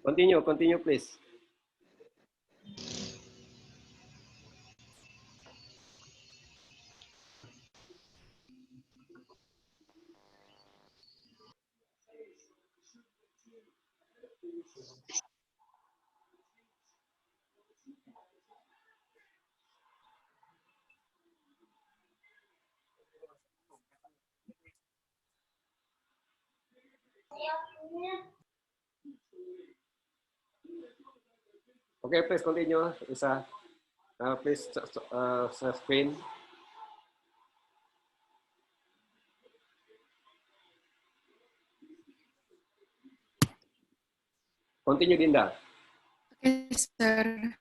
Continue, please. Okay, please continue, Isa. Please screen. Continue, Dinda. Okay, sir.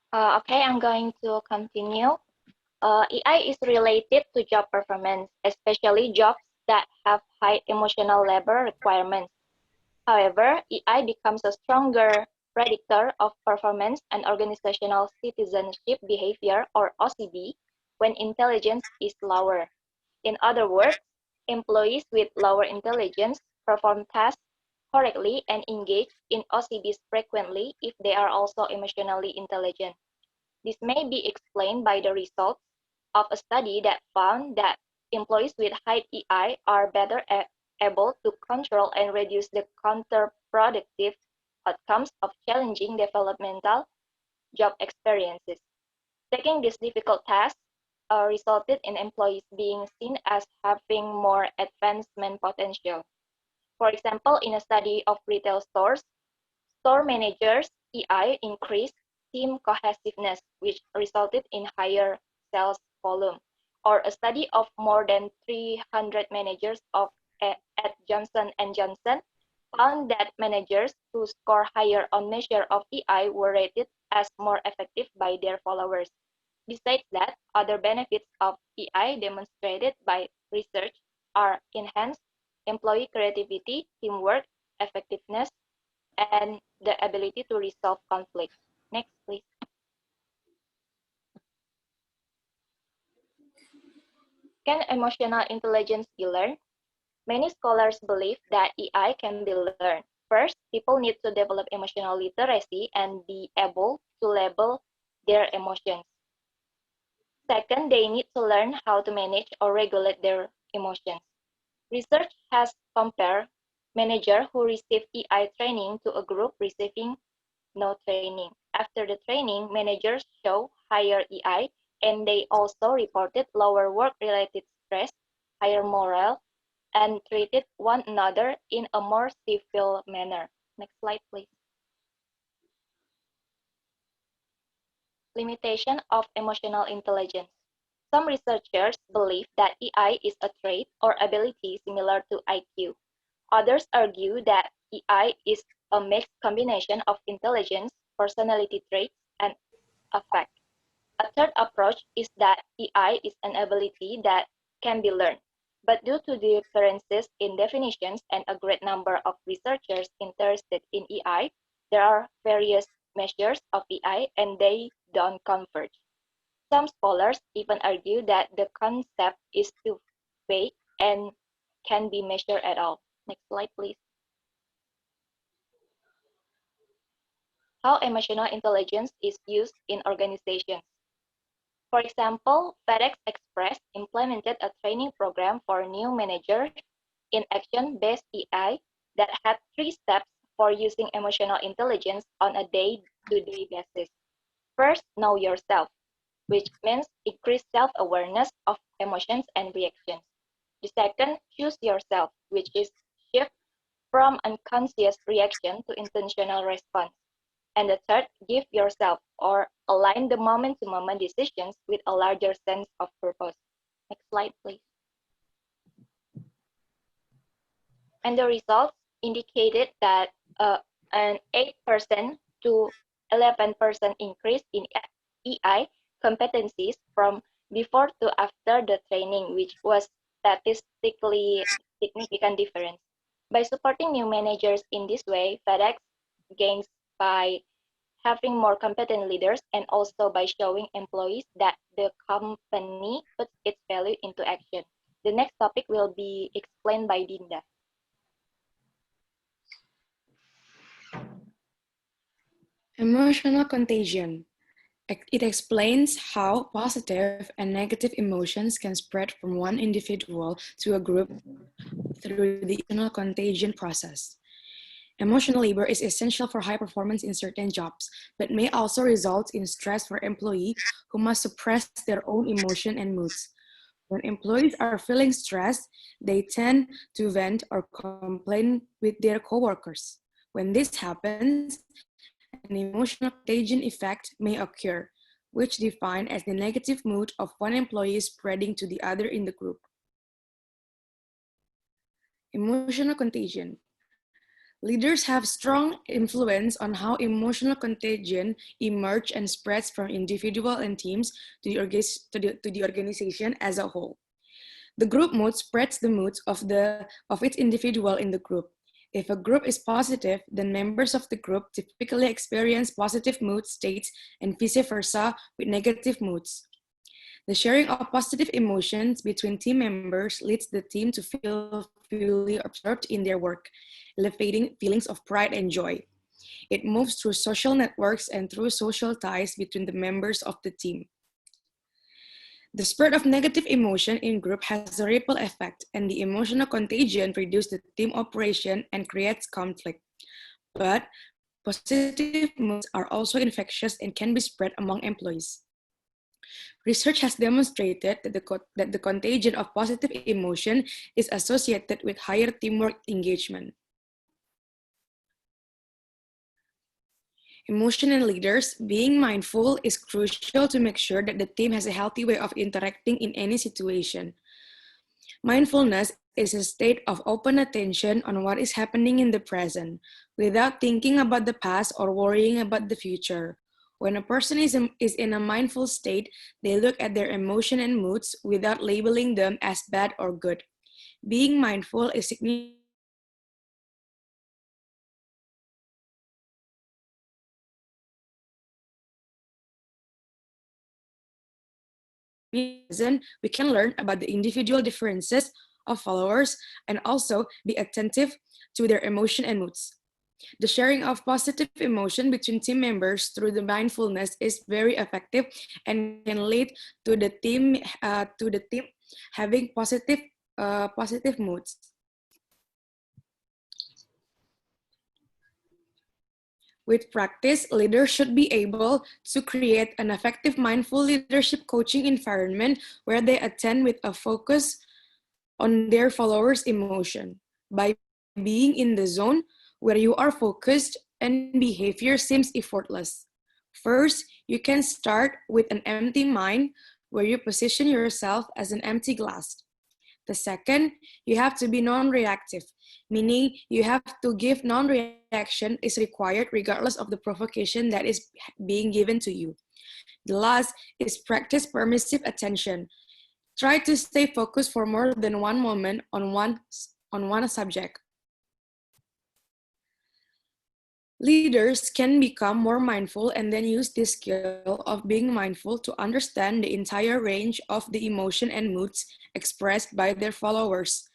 Okay, I'm going to continue. AI is related to job performance, especially jobs that have high emotional labor requirements. However, AI becomes a stronger predictor of performance and organizational citizenship behavior, or OCB, when intelligence is lower. In other words, employees with lower intelligence perform tasks correctly and engage in OCBs frequently if they are also emotionally intelligent. This may be explained by the results of a study that found that employees with high EI are better able to control and reduce the counterproductive outcomes of challenging developmental job experiences. Taking these difficult tasks resulted in employees being seen as having more advancement potential. For example, in a study of retail stores, store managers' EI increased team cohesiveness, which resulted in higher sales volume. Or a study of more than 300 managers at Johnson & Johnson found that managers who score higher on measure of EI were rated as more effective by their followers. Besides that, other benefits of EI demonstrated by research are enhanced employee creativity, teamwork, effectiveness, and the ability to resolve conflict. Next, please. Can emotional intelligence be learned? Many scholars believe that EI can be learned. First, people need to develop emotional literacy and be able to label their emotions. Second, they need to learn how to manage or regulate their emotions. Research has compared managers who receive EI training to a group receiving no training. After the training, managers show higher EI, and they also reported lower work-related stress, higher morale, and treated one another in a more civil manner. Next slide, please. Limitation of emotional intelligence. Some researchers believe that EI is a trait or ability similar to IQ. Others argue that EI is a mixed combination of intelligence, personality traits, and affect. A third approach is that EI is an ability that can be learned. But due to differences in definitions and a great number of researchers interested in EI, there are various measures of EI and they don't converge. Some scholars even argue that the concept is too vague and can be measured at all. Next slide, please. How emotional intelligence is used in organizations. For example, FedEx Express implemented a training program for new managers in action-based EI that had 3 steps for using emotional intelligence on a day-to-day basis. First, know yourself, which means increase self-awareness of emotions and reactions. The second, choose yourself, which is shift from unconscious reaction to intentional response. And the third, give yourself or align the moment-to-moment decisions with a larger sense of purpose. Next slide, please. And the results indicated that an 8% to 11% increase in EI competencies from before to after the training, which was statistically significant difference. By supporting new managers in this way, FedEx gains by having more competent leaders and also by showing employees that the company puts its value into action. The next topic will be explained by Dinda. Emotional contagion. It explains how positive and negative emotions can spread from one individual to a group through the emotional contagion process. Emotional labor is essential for high performance in certain jobs, but may also result in stress for employees who must suppress their own emotion and moods. When employees are feeling stressed, they tend to vent or complain with their coworkers. When this happens, an emotional contagion effect may occur, which defined as the negative mood of one employee spreading to the other in the group. Emotional contagion. Leaders have strong influence on how emotional contagion emerges and spreads from individual and teams to the organization as a whole. The group mood spreads the moods of its individual in the group. If a group is positive, then members of the group typically experience positive mood states and vice versa with negative moods. The sharing of positive emotions between team members leads the team to feel fully absorbed in their work, elevating feelings of pride and joy. It moves through social networks and through social ties between the members of the team. The spread of negative emotion in group has a ripple effect, and the emotional contagion reduces the team operation and creates conflict. But positive moods are also infectious and can be spread among employees. Research has demonstrated that the contagion of positive emotion is associated with higher teamwork engagement. Emotional leaders, being mindful is crucial to make sure that the team has a healthy way of interacting in any situation. Mindfulness is a state of open attention on what is happening in the present, without thinking about the past or worrying about the future. When a person is in a mindful state, they look at their emotion and moods without labeling them as bad or good. Being mindful is significant we can learn about the individual differences of followers and also be attentive to their emotion and moods. The sharing of positive emotion between team members through the mindfulness is very effective and can lead to the team having positive moods. With practice, leaders should be able to create an effective mindful leadership coaching environment where they attend with a focus on their followers' emotion. By being in the zone where you are focused and behavior seems effortless. First, you can start with an empty mind where you position yourself as an empty glass. The second, you have to be non-reactive, meaning you have to give non-reaction is required regardless of the provocation that is being given to you. The last is practice permissive attention. Try to stay focused for more than one moment on one subject. Leaders can become more mindful and then use this skill of being mindful to understand the entire range of the emotion and moods expressed by their followers.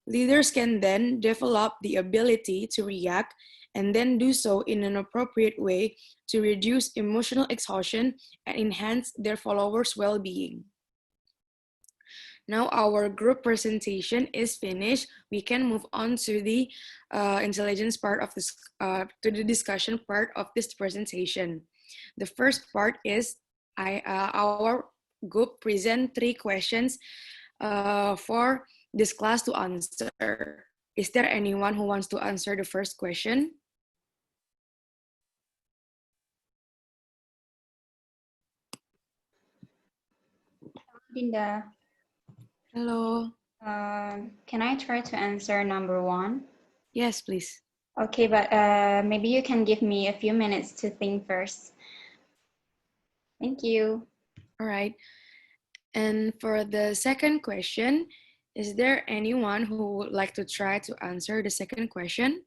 Leaders can then develop the ability to react and then do so in an appropriate way to reduce emotional exhaustion and enhance their followers' well-being. Now our group presentation is finished. We can move on to the intelligence part of this, to the discussion part of this presentation. The first part is our group present 3 questions for this class to answer. Is there anyone who wants to answer the first question? Dinda. Hello. Can I try to answer number 1? Yes, please. Okay, but maybe you can give me a few minutes to think first. Thank you. All right. And for the second question, Is there anyone who would like to try to answer the second question?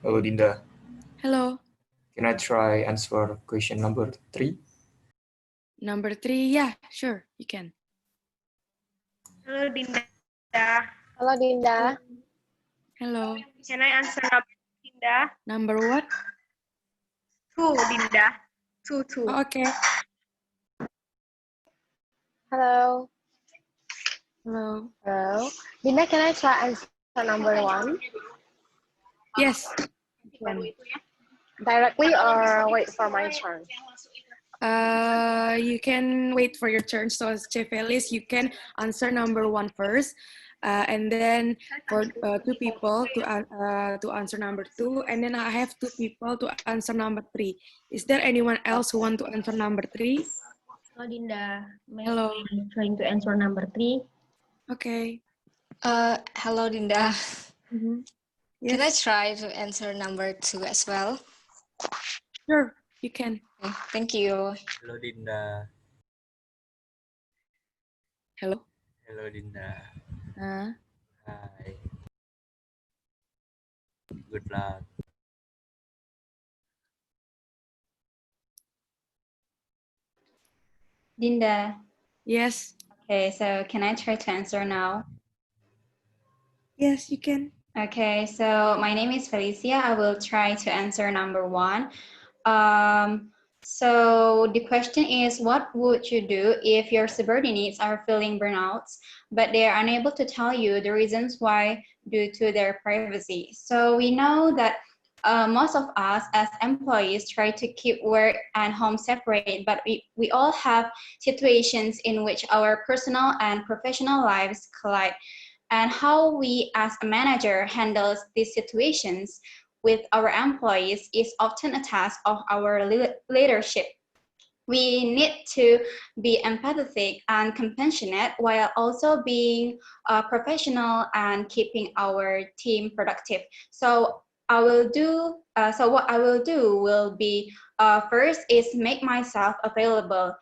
Hello, Dinda. Hello. Can I try answer question number 3? Number 3, yeah, sure, you can. Hello, Dinda. Hello, Dinda. Hello. Can I answer number Dinda? Number what? 2, Dinda. 2. Oh, okay. Hello. Hello. Hello. Dinda, can I try answer number 1? Yes. You can. Directly or wait for my turn? You can wait for your turn. So, Chef Felice, you can answer number 1 first, and then for 2 people to answer number 2, and then I have 2 people to answer number 3. Is there anyone else who want to answer number 3? Hello, Dinda. Hello. I'm trying to answer number 3. Okay. Hello, Dinda. Yes. Can I try to answer number 2 as well? Sure, you can. Okay, thank you. Hello, Dinda. Hello. Hello, Dinda. Uh, Hi. Good luck. Dinda. yes. Okay, so can I try to answer now? Yes, you can. Okay, so my name is Felicia. I will try to answer number 1. So the question is, what would you do if your subordinates are feeling burnouts, but they are unable to tell you the reasons why due to their privacy? So we know that most of us as employees try to keep work and home separate, but we all have situations in which our personal and professional lives collide. And how we as a manager handles these situations with our employees is often a task of our leadership. We need to be empathetic and compassionate while also being professional and keeping our team productive. So what I will do will be first is make myself available.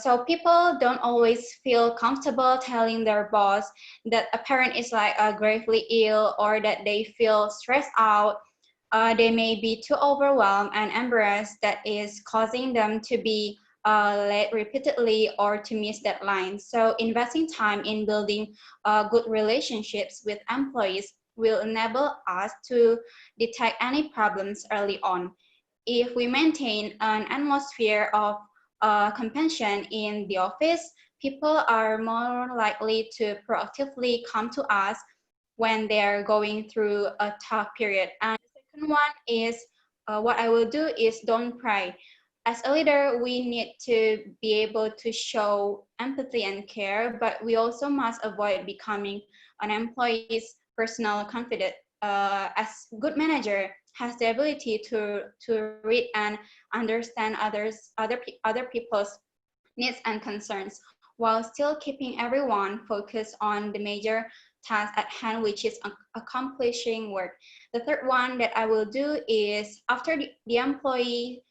So people don't always feel comfortable telling their boss that a parent is like gravely ill or that they feel stressed out. They may be too overwhelmed and embarrassed that is causing them to be late repeatedly or to miss deadlines. So investing time in building good relationships with employees will enable us to detect any problems early on. If we maintain an atmosphere of compassion in the office, people are more likely to proactively come to us when they're going through a tough period. And the second one is what I will do is don't cry. As a leader, we need to be able to show empathy and care, but we also must avoid becoming an employee's personal confidant. As good manager has the ability to read and understand other people's needs and concerns while still keeping everyone focused on the major task at hand, which is accomplishing work. The third one that I will do is after the employee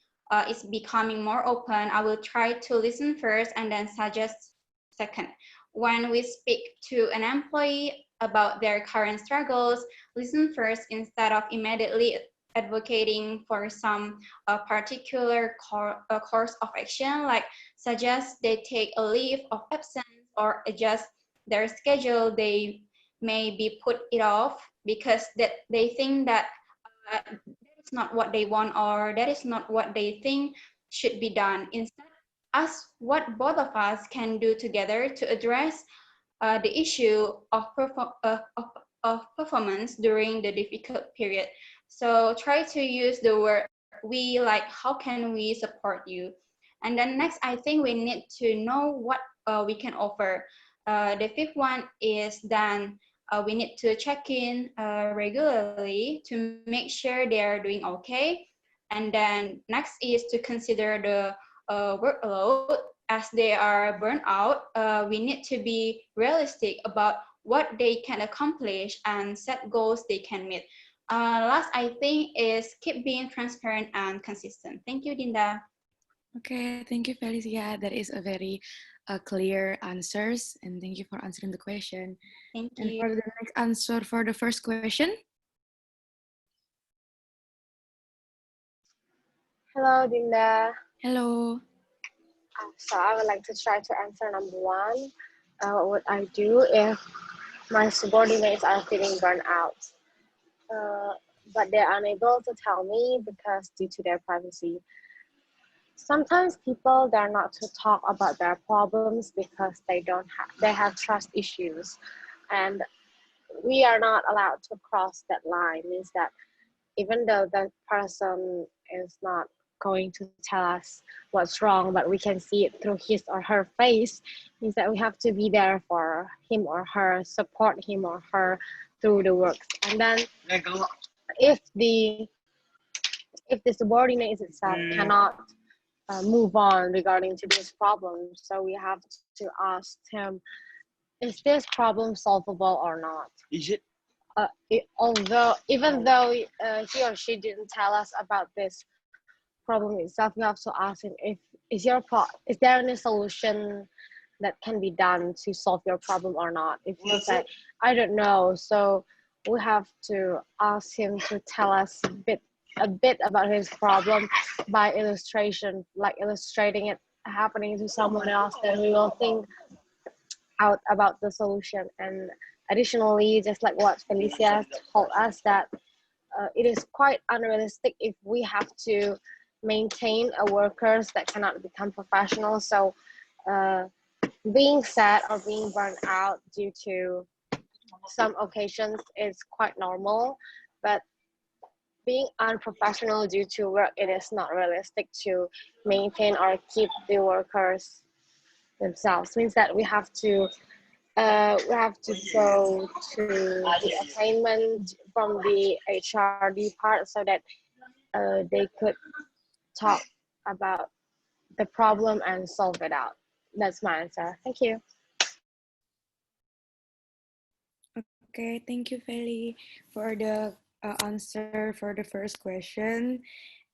is becoming more open, I will try to listen first and then suggest second. When we speak to an employee about their current struggles, listen first instead of immediately advocating for some particular course of action, like suggest they take a leave of absence or adjust their schedule. They may be put it off because that they think that that is not what they want or that is not what they think should be done. Instead, ask what both of us can do together to address the issue of performance during the difficult period. So try to use the word we, like how can we support you. And then next, I think we need to know what we can offer. The fifth one is then we need to check in regularly to make sure they are doing okay. And then next is to consider the workload as they are burnt out, we need to be realistic about what they can accomplish and set goals they can meet. Last, I think, is keep being transparent and consistent. Thank you, Dinda. Okay, thank you, Felicia. That is a very clear answers, and thank you for answering the question. Thank And you. for the next answer for the first question. Hello, Dinda. Hello. So I would like to try to answer number one. What would I do if my subordinates are feeling burnt out, but they're unable to tell me because due to their privacy? Sometimes people dare not to talk about their problems because they have trust issues, and we are not allowed to cross that line. Means that even though the person is not going to tell us what's wrong, but we can see it through his or her face, means that we have to be there for him or her, support him or her through the works. And then if the subordinate itself cannot move on regarding to this problem, so we have to ask him, is this problem solvable or not? Is it? Even though he or she didn't tell us about this problem itself, we have to ask him if is there any solution that can be done to solve your problem or not. If he said, I don't know, so we have to ask him to tell us a bit about his problem by illustration, like illustrating it happening to someone else, then we will think out about the solution. And additionally, just like what Felicia told us, that it is quite unrealistic if we have to maintain a workers that cannot become professional. So being sad or being burnt out due to some occasions is quite normal, but being unprofessional due to work, it is not realistic to maintain or keep the workers themselves. Means that we have to go to the assignment from the HRD part so that they could talk about the problem and solve it out. That's my answer. Thank you. Okay, thank you, Feli, for the answer for the first question.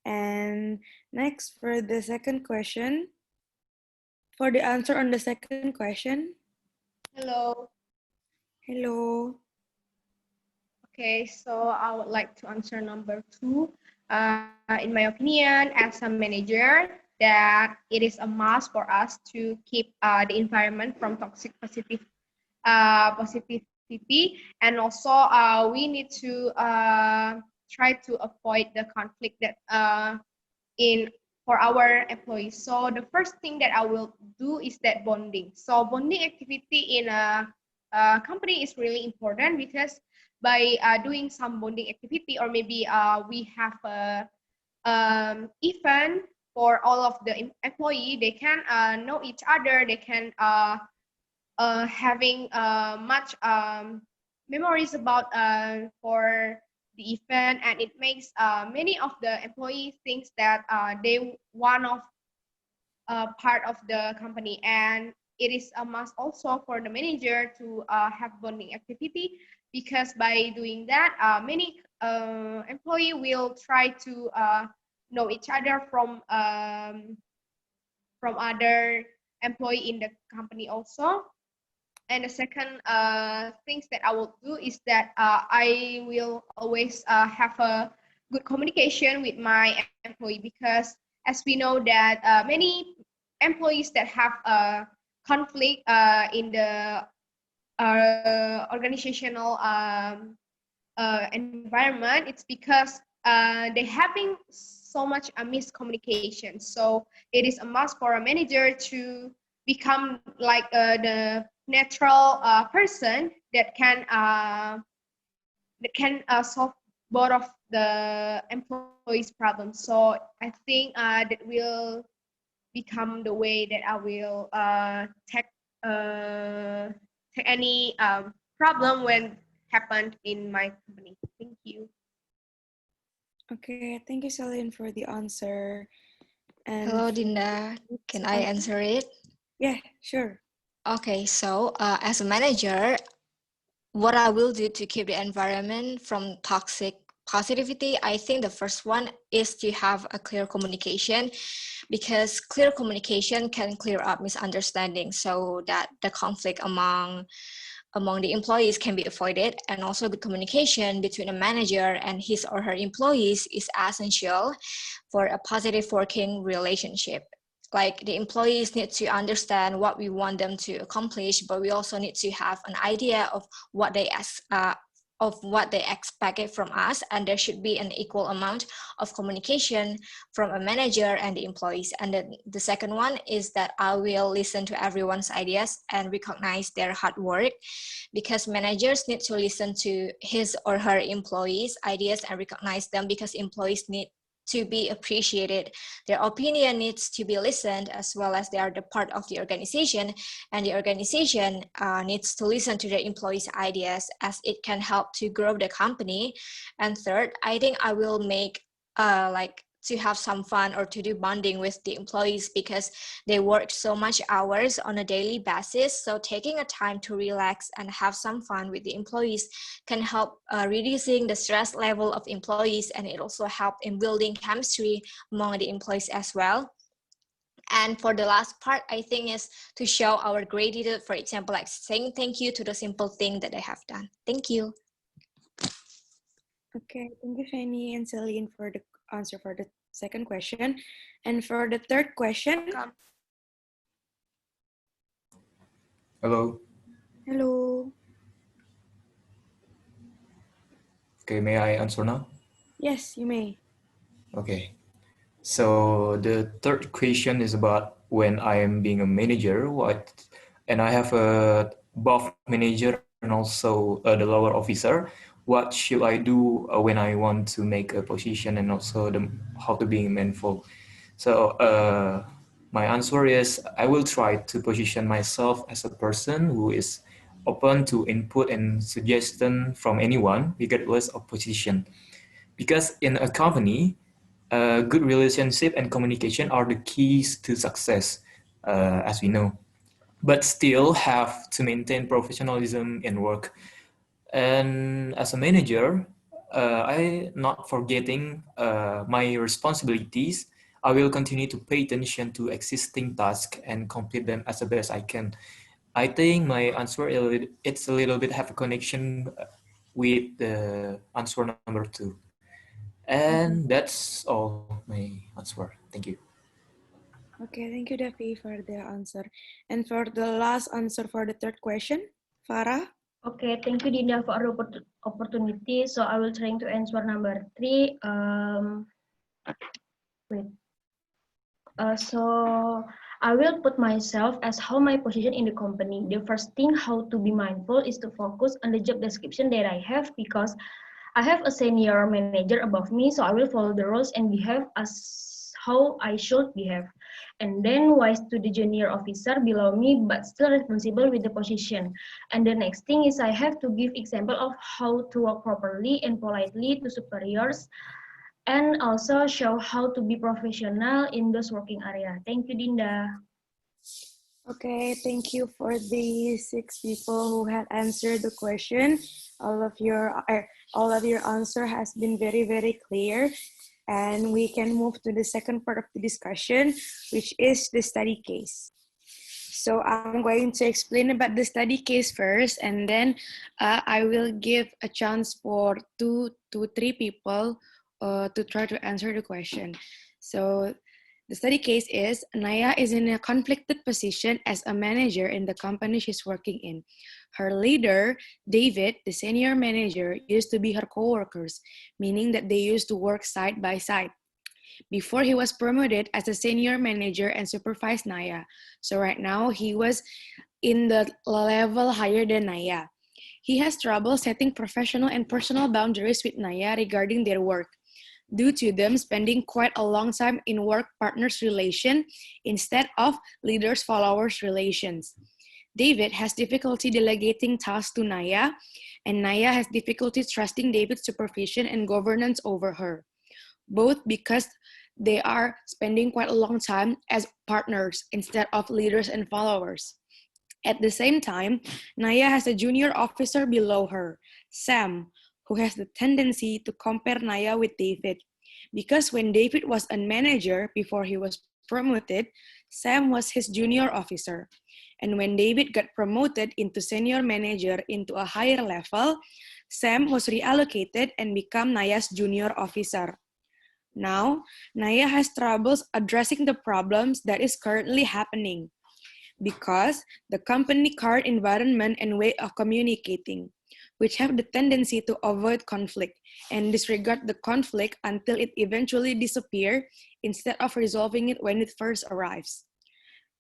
And next, for the second question, for the answer on the second question. Hello. Hello. Okay, so I would like to answer number two. In my opinion, as a manager, that it is a must for us to keep the environment from toxic positivity, and also we need to try to avoid the conflict that in for our employees. So the first thing that I will do is that bonding. So bonding activity in a company is really important because by doing some bonding activity, or maybe we have a event for all of the employee, they can know each other, they can having much memories about for the event, and it makes many of the employees thinks that they one of part of the company, and it is a must also for the manager to have bonding activity, because by doing that many employee will try to know each other from other employee in the company also. And the second things that I will do is that I will always have a good communication with my employee, because as we know that many employees that have a conflict in the organizational environment, it's because they're having so much a miscommunication. So it is a must for a manager to become like the natural person that can solve both of the employees' problems. So I think that will become the way that I will take any problem when happened in my company. Thank you. Okay, thank you, Celine, for the answer. And Hello, Dinda. Can I answer it? Yeah, sure. Okay, so as a manager, what I will do to keep the environment from toxic positivity, I think the first one is to have a clear communication, because clear communication can clear up misunderstandings so that the conflict among the employees can be avoided. And also good communication between a manager and his or her employees is essential for a positive working relationship. Like the employees need to understand what we want them to accomplish, but we also need to have an idea of what they expected from us, and there should be an equal amount of communication from a manager and the employees. And then the second one is that I will listen to everyone's ideas and recognize their hard work, because managers need to listen to his or her employees' ideas and recognize them, because employees need to be appreciated. Their opinion needs to be listened, as well as they are the part of the organization, and the organization needs to listen to their employees' ideas, as it can help to grow the company. And third, I think I will make like to have some fun or to do bonding with the employees, because they work so much hours on a daily basis. So taking a time to relax and have some fun with the employees can help reducing the stress level of employees, and it also help in building chemistry among the employees as well. And for the last part, I think is to show our gratitude, for example, like saying thank you to the simple thing that they have done. Thank you. Okay, thank you, Fanny and Celine, for the answer for the second question. And for the third question. Hello. Hello. Okay, may I answer now? Yes, you may. Okay. So the third question is about when I am being a manager, and I have a above manager and also the lower officer. What should I do when I want to make a position, and also how to be mindful? So my answer is I will try to position myself as a person who is open to input and suggestion from anyone, regardless of position. Because in a company, good relationship and communication are the keys to success, as we know. But still have to maintain professionalism in work. And as a manager, I not forgetting my responsibilities. I will continue to pay attention to existing tasks and complete them as the best I can. I think my answer it's a little bit have a connection with the answer number 2. And that's all my answer. Thank you. Okay, thank you, Davi, for the answer. And for the last answer for the third question, Farah. Okay, thank you, Dinda, for the opportunity. So I will try to answer number 3. Wait. So I will put myself as how my position in the company. The first thing how to be mindful is to focus on the job description that I have, because I have a senior manager above me, so I will follow the rules and behave as how I should behave. And then wise to the junior officer below me, but still responsible with the position. And the next thing is I have to give example of how to work properly and politely to superiors, and also show how to be professional in those working area. Thank you, Dinda. Okay, thank you for the 6 people who had answered the question. All of your answer has been very, very clear. And we can move to the second part of the discussion, which is the study case. So I'm going to explain about the study case first, and then I will give a chance for 2 to 3 people to try to answer the question. So the study case is Naya is in a conflicted position as a manager in the company she's working in. Her leader, David, the senior manager, used to be her co-workers, meaning that they used to work side by side before he was promoted as a senior manager and supervised Naya. So right now he was in the level higher than Naya. He has trouble setting professional and personal boundaries with Naya regarding their work, due to them spending quite a long time in work partners relation instead of leaders followers relations. David has difficulty delegating tasks to Naya, and Naya has difficulty trusting David's supervision and governance over her, both because They are spending quite a long time as partners instead of leaders and followers. At the same time, Naya has a junior officer below her, Sam, who has the tendency to compare Naya with David. Because when David was a manager before he was promoted, Sam was his junior officer. And when David got promoted into senior manager into a higher level, Sam was reallocated and became Naya's junior officer. Now, Naya has troubles addressing the problems that is currently happening because the company current environment and way of communicating, which have the tendency to avoid conflict and disregard the conflict until it eventually disappears instead of resolving it when it first arrives.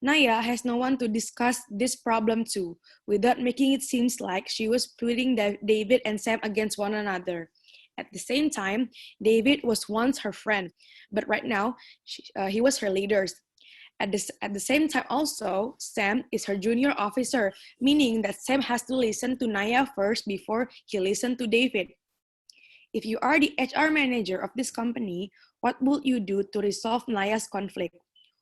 Naya has no one to discuss this problem to without making it seem like she was putting David and Sam against one another. At the same time, David was once her friend, but right now he was her leader. At the same time also, Sam is her junior officer, meaning that Sam has to listen to Naya first before he listens to David. If you are the HR manager of this company, what would you do to resolve Naya's conflict?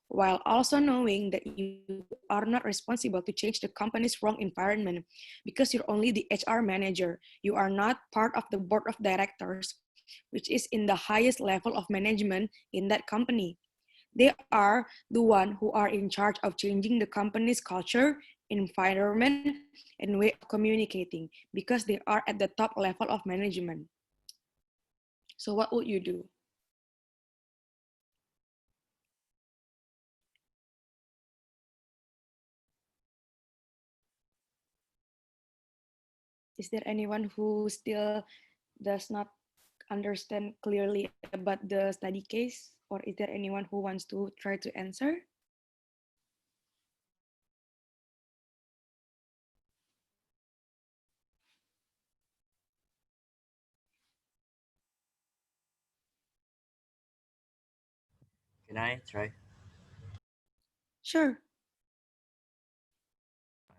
While also knowing that you are not responsible to change the company's wrong environment because you're only the HR manager. You are not part of the board of directors, which is in the highest level of management in that company. They are the one who are in charge of changing the company's culture, environment, and way of communicating because they are at the top level of management. So what would you do? Is there anyone who still does not understand clearly about the study case? Or is there anyone who wants to try to answer? Can I try? Sure.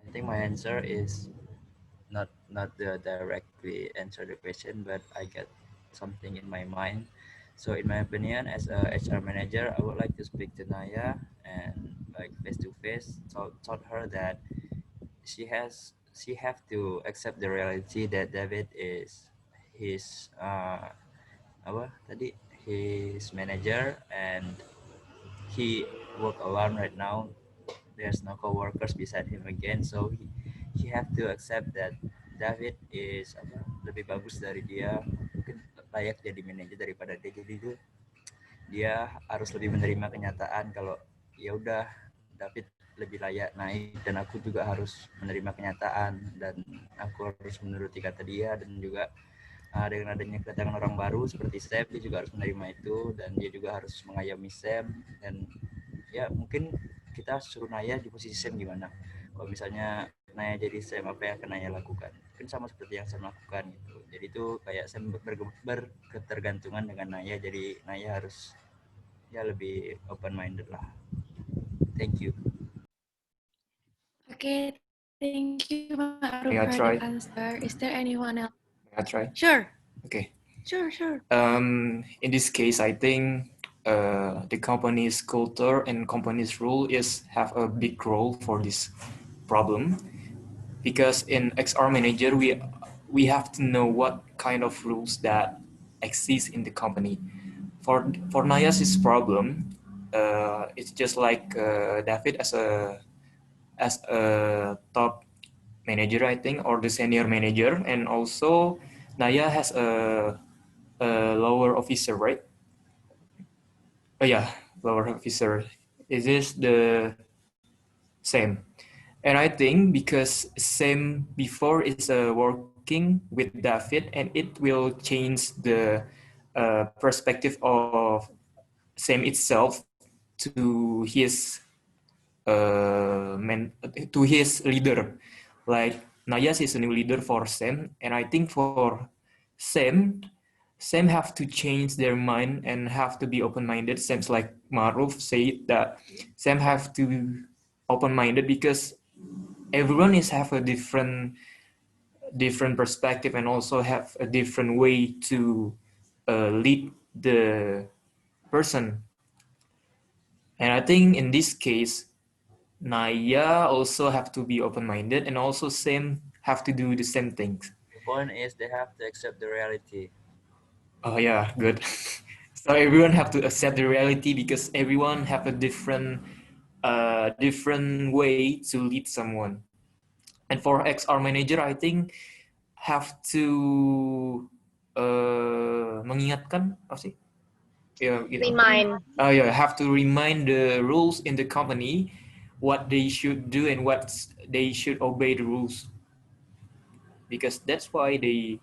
I think my answer is not the directly answer the question, but I get something in my mind. So in my opinion, as a HR manager, I would like to speak to Naya and like face to face, taught her that she have to accept the reality that David is his apa tadi his manager and he work alone right now. There's no co-workers beside him again, so he have to accept that David is apa, lebih bagus dari dia, mungkin layak jadi manajer daripada dia. Jadi itu dia harus lebih menerima kenyataan kalau ya udah David lebih layak naik dan aku juga harus menerima kenyataan dan aku harus menuruti kata dia. Dan juga dengan adanya kedatangan orang baru seperti Sam, dia juga harus menerima itu dan dia juga harus mengayomi Sam. Dan ya mungkin kita suruh Naya di posisi Sam gimana, kalau misalnya Naya jadi Sam, apa yang akan Naya lakukan? Mungkin sama seperti yang Sam lakukan gitu. Jadi itu kayak Sam berketergantungan dengan Naya, jadi Naya harus ya lebih open minded lah. Thank you. Okay, thank you, Ma'ruf, May I for try? the answer. Is there anyone else? May I try? Sure. Okay. Sure. In this case, I think the company's culture and company's rule is have a big role for this problem, because in XR manager we have to know what kind of rules that exist in the company. For Naya's problem, it's just like David as a top manager, I think, or the senior manager, and also Naya has a lower officer, right? Oh yeah, lower officer. It is the same, and I think because same before is working with David, and it will change the perspective of Sam itself to his to his leader. Like Nayas is a new leader for Sam, and I think for Sam, Sam have to change their mind and have to be open-minded. Sam's like Maruf said that Sam have to open-minded because everyone is have a different perspective and also have a different way to lead the person. And I think in this case, Naya also have to be open-minded, and also Sam have to do the same things. The point is they have to accept the reality. Oh yeah, good. So everyone have to accept the reality because everyone have a different way to lead someone. And for XR manager, I think have to mengingatkan apa sih? Remind. Yeah, have to remind the rules in the company, what they should do and what they should obey the rules, because that's why they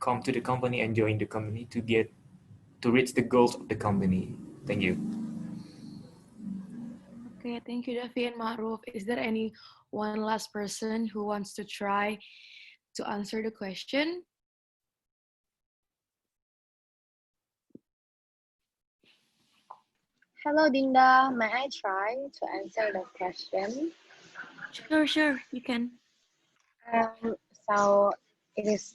come to the company and join the company to reach the goals of the company. Thank you. Okay, thank you, Davi and Maruf. Is there any one last person who wants to try to answer the question? Hello, Dinda. May I try to answer the question? Sure, you can. So it is,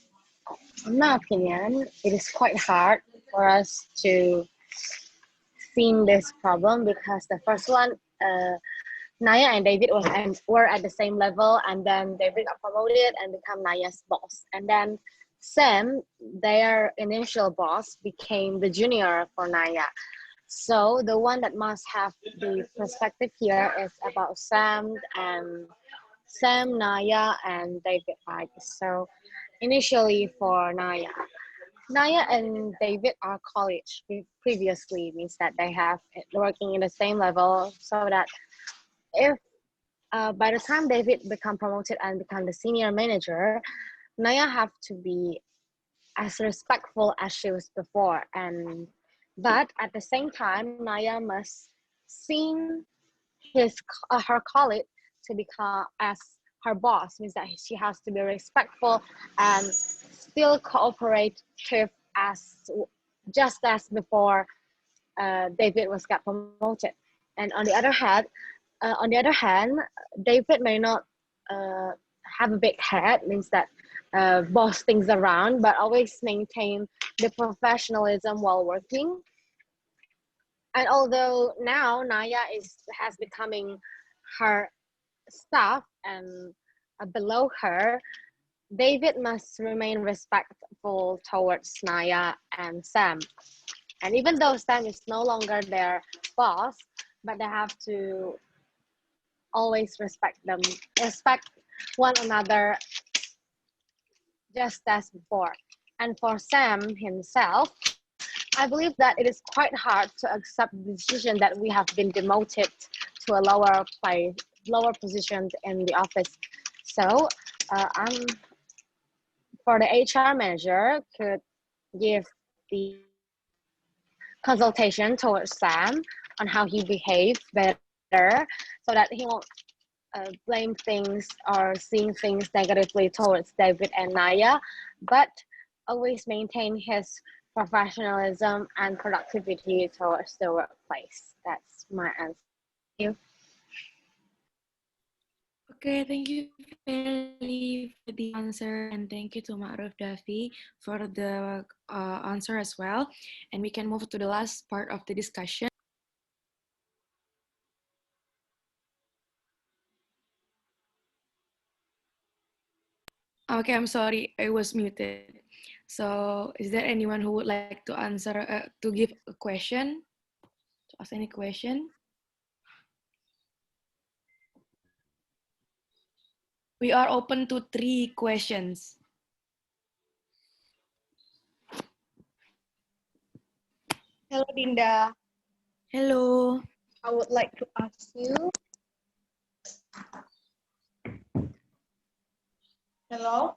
in my opinion, it is quite hard for us to see this problem because the first one, Naya and David were at the same level, and then David got promoted and become Naya's boss. And then Sam, their initial boss, became the junior for Naya. So the one that must have the perspective here is about Sam, Naya, and David, right? So initially for Naya and David are college previously, means that they have working in the same level, so that if by the time David become promoted and become the senior manager, Naya have to be as respectful as she was before, but at the same time, Naya must see her colleague to become as her boss, means that she has to be respectful and still cooperative as just as before David was got promoted. And on the other hand, David may not have a big head, means that boss things around, but always maintain the professionalism while working. And although now Naya has becoming her staff and below her, David must remain respectful towards Naya and Sam. And even though Sam is no longer their boss, but they have to always respect one another just as before. And for Sam himself, I believe that it is quite hard to accept the decision that we have been demoted to a lower position in the office. So I'm for the HR manager could give the consultation towards Sam on how he behaved better, so that he won't blame things or seeing things negatively towards David and Naya, but always maintain his professionalism and productivity towards the workplace. That's my answer. Thank you. Okay, thank you, Feli, for the answer, and thank you to Ma'ruf Dafi for the answer as well. And we can move to the last part of the discussion. Okay, I'm sorry, I was muted. So, is there anyone who would like to answer, to give a question, to ask any question? We are open to 3 questions. Hello, Dinda. Hello. I would like to ask you. Hello?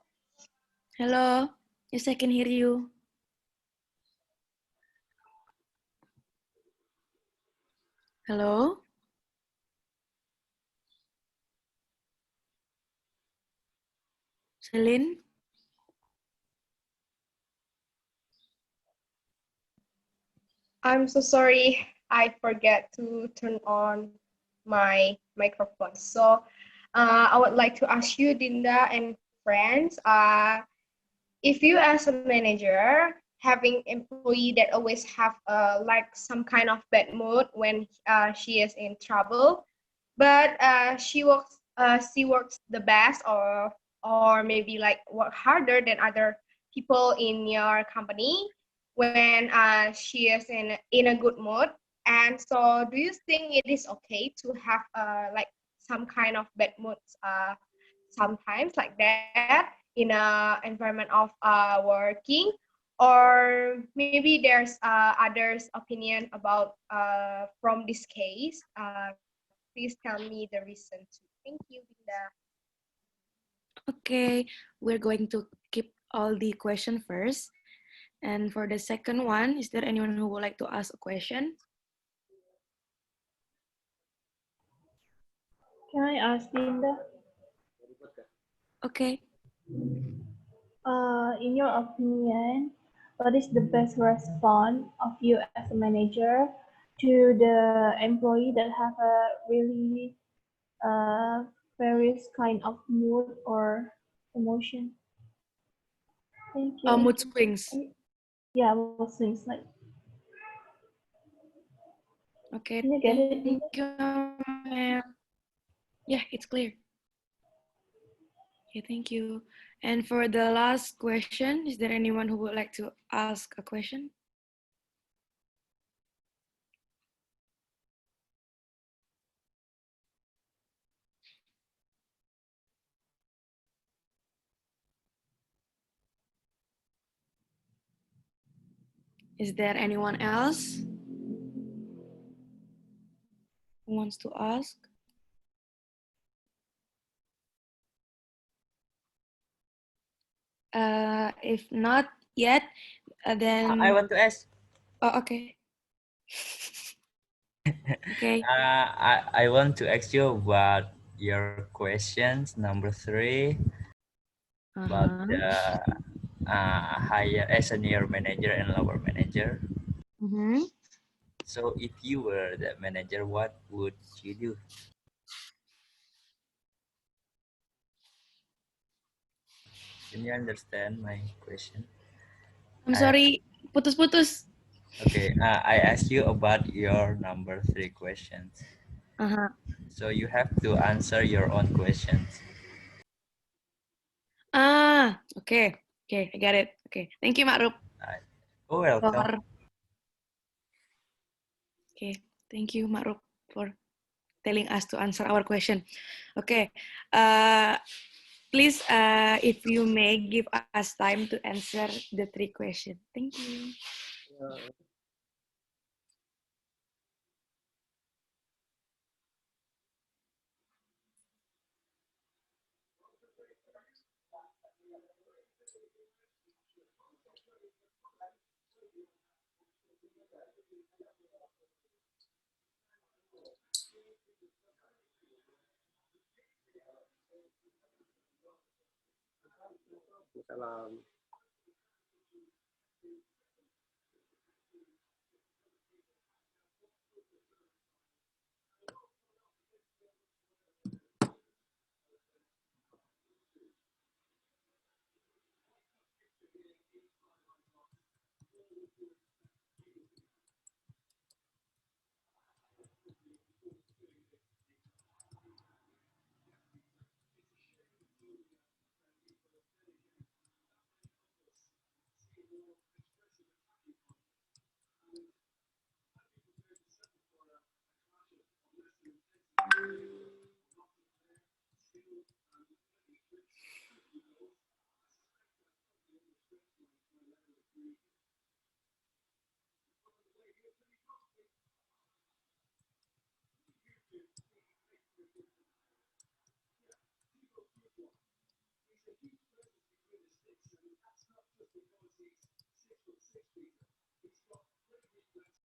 Hello. Yes, I can hear you. Hello? Celine? I'm so sorry. I forget to turn on my microphone. So I would like to ask you, Dinda and friends, if you as a manager having employee that always have like some kind of bad mood when she is in trouble, but she works the best, or maybe like work harder than other people in your company when she is in a good mood. And so do you think it is okay to have like some kind of bad moods sometimes like that in a environment of working, or maybe there's others opinion about from this case? Please tell me the reason too. Thank you, Binda. Okay, we're going to keep all the question first. And for the second one, is there anyone who would like to ask a question? Can I ask Linda? Okay. In your opinion, what is the best response of you as a manager to the employee that have a really various kind of mood or emotion? Thank you. Mood swings. Yeah, mood swings. Like, Okay, can you get it? thank you, Mel. Yeah, it's clear. Okay, thank you. And for the last question, is there anyone who would like to ask a question? Is there anyone else who wants to ask? If not yet, then... I want to ask. Oh, okay. Okay. I want to ask you about your questions number 3 about the higher senior manager and lower manager. So if you were the manager, what would you do? Can you understand my question? I'm sorry, putus-putus. Okay, I asked you about your number 3 questions. So you have to answer your own questions. Okay. Okay, I got it. Okay, thank you, Ma'ruf. Oh, welcome. Okay, thank you, Ma'ruf, for telling us to answer our question. Okay, please, if you may give us time to answer the 3 questions. Thank you. Salam.